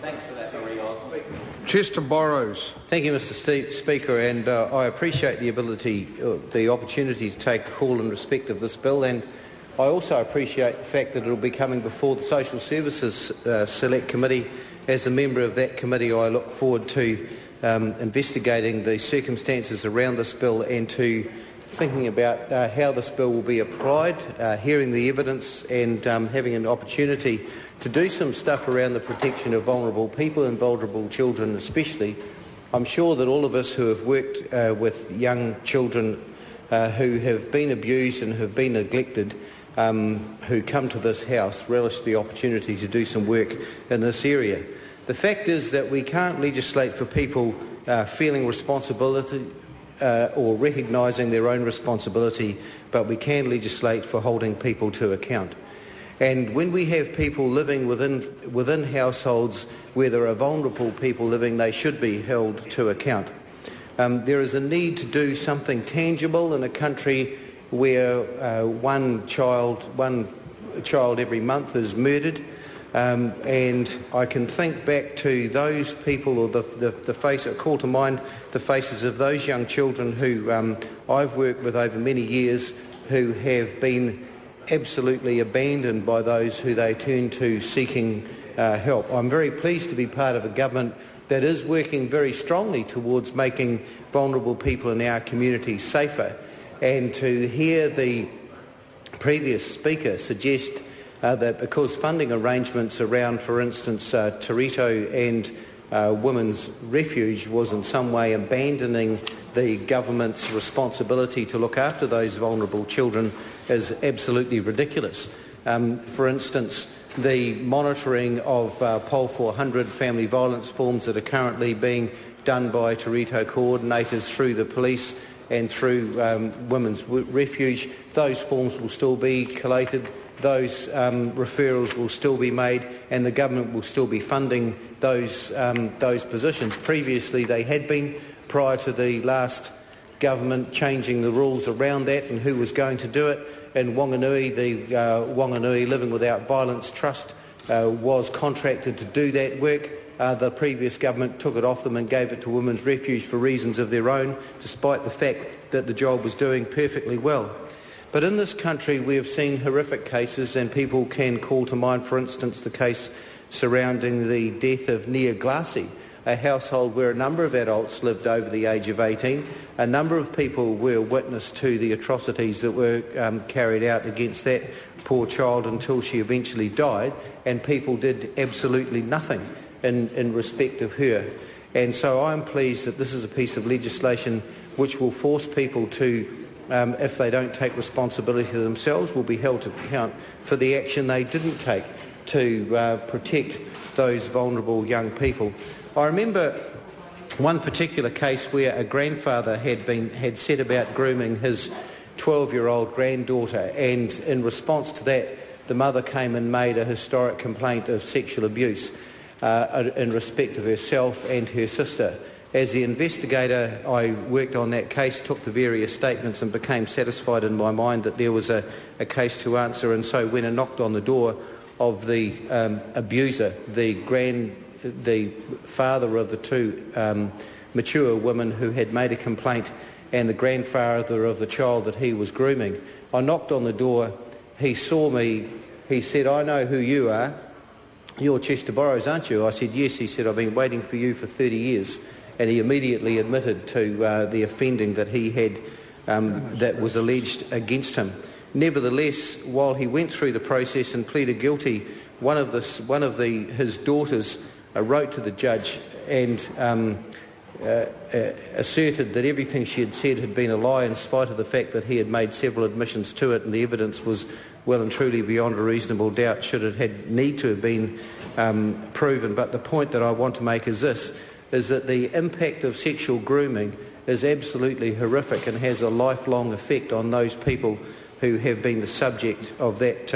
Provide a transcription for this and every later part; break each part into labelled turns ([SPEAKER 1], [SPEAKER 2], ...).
[SPEAKER 1] Thanks for that,
[SPEAKER 2] Chester Borrows.
[SPEAKER 3] Thank you, Mr. Speaker, and I appreciate the opportunity to take a call in respect of this bill, and I also appreciate the fact that it will be coming before the Social Services Select Committee. As a member of that committee, I look forward to investigating the circumstances around this bill and to thinking about how this bill will be applied, hearing the evidence and having an opportunity to do some stuff around the protection of vulnerable people and vulnerable children especially. I'm sure that all of us who have worked with young children who have been abused and have been neglected, who come to this House, relish the opportunity to do some work in this area. The fact is that we can't legislate for people feeling responsibility or recognising their own responsibility, but we can legislate for holding people to account. And when we have people living within households where there are vulnerable people living, they should be held to account. There is a need to do something tangible in a country where one child every month is murdered. And I can think back to those people, or call to mind the faces of those young children who I've worked with over many years, who have been absolutely abandoned by those who they turn to seeking help. I'm very pleased to be part of a government that is working very strongly towards making vulnerable people in our community safer, and to hear the previous speaker suggest that because funding arrangements around, for instance, Torito and Women's Refuge was in some way abandoning the government's responsibility to look after those vulnerable children is absolutely ridiculous. For instance, the monitoring of Pol 400 family violence forms that are currently being done by Torito coordinators through the police and through Women's Refuge, those forms will still be collated, those referrals will still be made, and the government will still be funding those positions. Previously they had been, prior to the last government changing the rules around that and who was going to do it. In Wanganui, the Wanganui Living Without Violence Trust was contracted to do that work. The previous government took it off them and gave it to Women's Refuge for reasons of their own, despite the fact that the job was doing perfectly well. But in this country we have seen horrific cases, and people can call to mind, for instance, the case surrounding the death of Nia Glassy, a household where a number of adults lived over the age of 18. A number of people were witness to the atrocities that were carried out against that poor child until she eventually died, and people did absolutely nothing in respect of her. And so I'm pleased that this is a piece of legislation which will force people to, if they don't take responsibility themselves, will be held to account for the action they didn't take to protect those vulnerable young people. I remember one particular case where a grandfather had set about grooming his 12-year-old granddaughter, and in response to that, the mother came and made a historic complaint of sexual abuse in respect of herself and her sister. As the investigator, I worked on that case, took the various statements and became satisfied in my mind that there was a case to answer, and so went and knocked on the door of the abuser, the father of the two mature women who had made a complaint, and the grandfather of the child that he was grooming. I knocked on the door, he saw me, he said, "I know who you are, you're Chester Borrows, aren't you?" I said, "Yes." He said, "I've been waiting for you for 30 years. And he immediately admitted to the offending that he had, that was alleged against him. Nevertheless, while he went through the process and pleaded guilty, one of his daughters wrote to the judge and asserted that everything she had said had been a lie, in spite of the fact that he had made several admissions to it, and the evidence was well and truly beyond a reasonable doubt should it had need to have been proven. But the point that I want to make is this, is that the impact of sexual grooming is absolutely horrific and has a lifelong effect on those people who have been the subject of that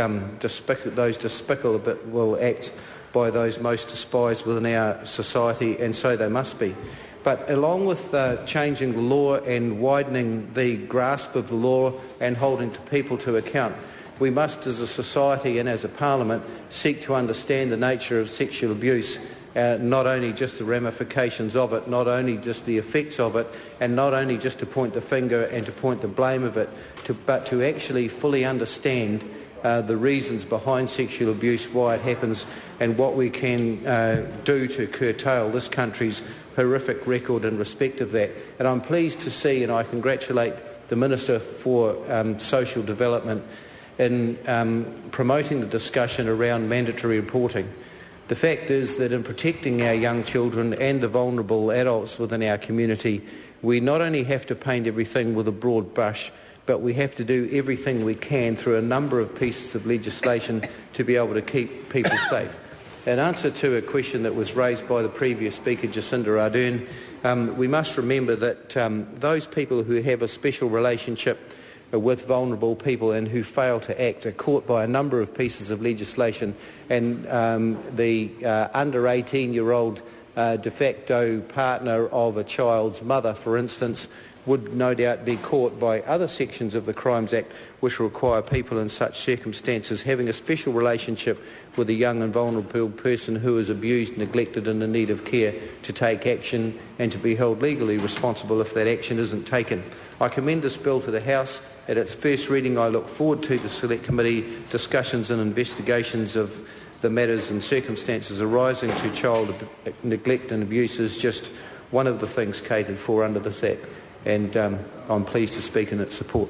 [SPEAKER 3] those despicable acts by those most despised within our society, and so they must be. But along with changing the law and widening the grasp of the law and holding people to account, we must, as a society and as a parliament, seek to understand the nature of sexual abuse not only just the ramifications of it, not only just the effects of it, and not only just to point the finger and to point the blame of it, but to actually fully understand the reasons behind sexual abuse, why it happens, and what we can do to curtail this country's horrific record in respect of that. And I'm pleased to see, and I congratulate the Minister for Social Development in promoting the discussion around mandatory reporting. The fact is that in protecting our young children and the vulnerable adults within our community, we not only have to paint everything with a broad brush, but we have to do everything we can through a number of pieces of legislation to be able to keep people safe. In answer to a question that was raised by the previous speaker, Jacinda Ardern, we must remember that those people who have a special relationship with vulnerable people and who fail to act are caught by a number of pieces of legislation, and the under 18-year-old de facto partner of a child's mother, for instance, would no doubt be caught by other sections of the Crimes Act which require people in such circumstances having a special relationship with a young and vulnerable person who is abused, neglected and in need of care to take action and to be held legally responsible if that action isn't taken. I commend this bill to the House. At its first reading, I look forward to the Select Committee discussions and investigations of the matters and circumstances arising to child neglect and abuse is just one of the things catered for under this Act, and I'm pleased to speak in its support.